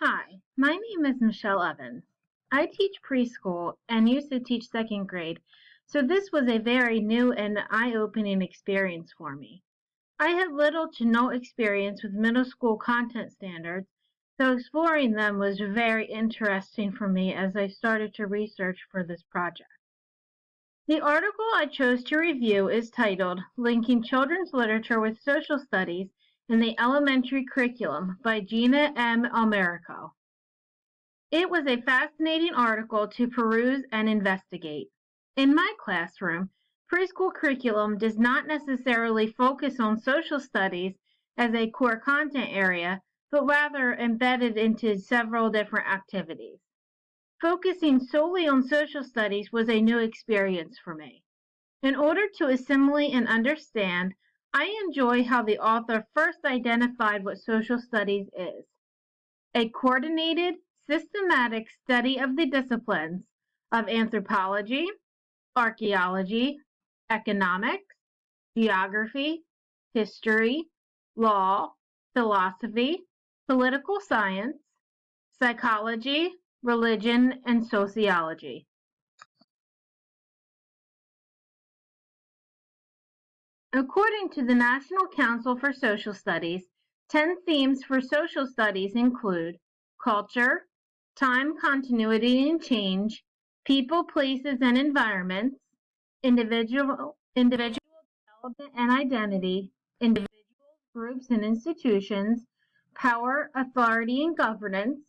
Hi, my name is Michelle Evans. I teach preschool and used to teach second grade, so this was a very new and eye-opening experience for me. I had little to no experience with middle school content standards, so exploring them was very interesting for me as I started to research for this project. The article I chose to review is titled Linking Children's Literature with Social Studies in the Elementary Curriculum by Gina M. Almerico. It was a fascinating article to peruse and investigate. In my classroom, preschool curriculum does not necessarily focus on social studies as a core content area, but rather embedded into several different activities. Focusing solely on social studies was a new experience for me. In order to assimilate and understand, I enjoy how the author first identified what social studies is: a coordinated, systematic study of the disciplines of anthropology, archaeology, economics, geography, history, law, philosophy, political science, psychology, religion, and sociology. According to the National Council for Social Studies, 10 themes for social studies include culture, time, continuity, and change, people, places, and environments, individual development and identity, individuals, groups, and institutions, power, authority, and governance,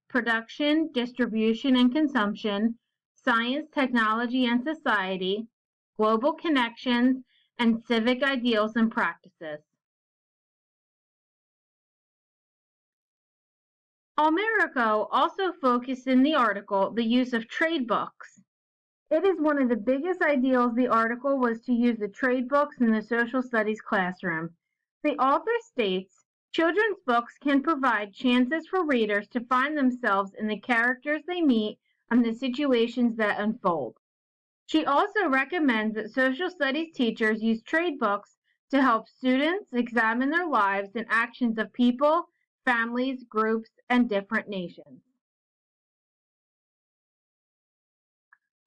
production, distribution, and consumption, science, technology, and society, global connections, and civic ideals and practices. Almerico also focused in the article the use of trade books. It is one of the biggest ideals the article was to use the trade books in the social studies classroom. The author states, children's books can provide chances for readers to find themselves in the characters they meet and the situations that unfold. She also recommends that social studies teachers use trade books to help students examine their lives and actions of people, families, groups, and different nations.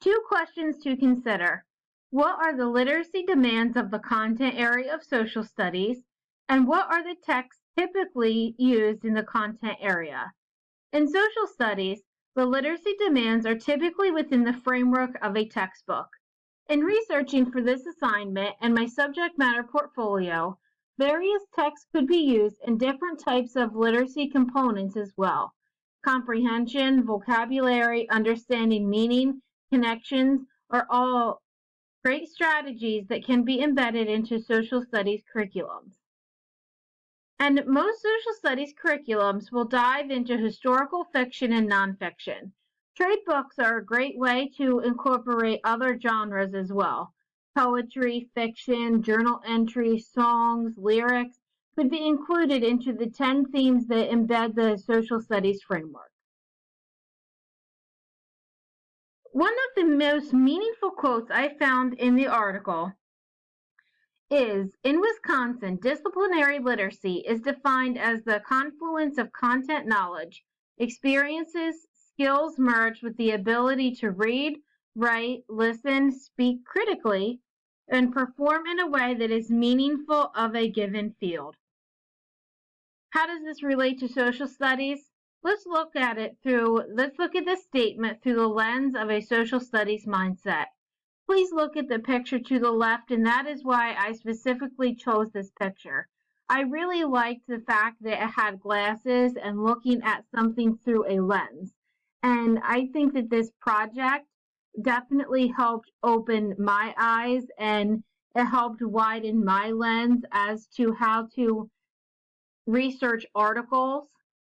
Two questions to consider. What are the literacy demands of the content area of social studies, and what are the texts typically used in the content area? In social studies, the literacy demands are typically within the framework of a textbook. In researching for this assignment and my subject matter portfolio, various texts could be used in different types of literacy components as well. Comprehension, vocabulary, understanding meaning, connections are all great strategies that can be embedded into social studies curriculums. And most social studies curriculums will dive into historical fiction and nonfiction. Trade books are a great way to incorporate other genres as well. Poetry, fiction, journal entries, songs, lyrics could be included into the 10 themes that embed the social studies framework. One of the most meaningful quotes I found in the article is, in Wisconsin, disciplinary literacy is defined as the confluence of content knowledge, experiences, skills merged with the ability to read, write, listen, speak critically, and perform in a way that is meaningful of a given field. How does this relate to social studies? Let's look at this statement through the lens of a social studies mindset. Please look at the picture to the left, and that is why I specifically chose this picture. I really liked the fact that it had glasses and looking at something through a lens. And I think that this project definitely helped open my eyes and it helped widen my lens as to how to research articles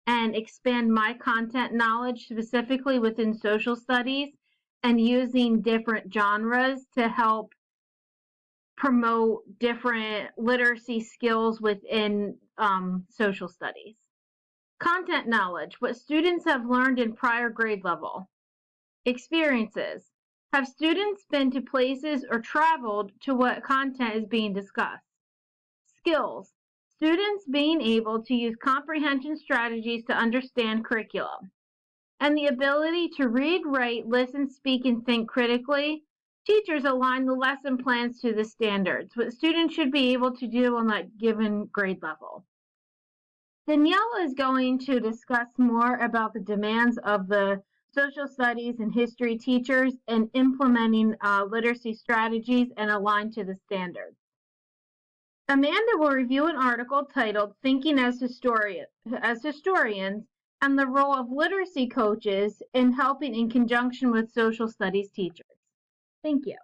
and expand my content knowledge specifically within social studies and using different genres to help promote different literacy skills within social studies. Content knowledge, what students have learned in prior grade level. Experiences, have students been to places or traveled to what content is being discussed? Skills, students being able to use comprehension strategies to understand curriculum, and the ability to read, write, listen, speak, and think critically. Teachers align the lesson plans to the standards, what students should be able to do on that given grade level. Danielle is going to discuss more about the demands of the social studies and history teachers in implementing literacy strategies and align to the standards. Amanda will review an article titled Thinking as Historians and the Role of Literacy Coaches in Helping in Conjunction with Social Studies Teachers. Thank you.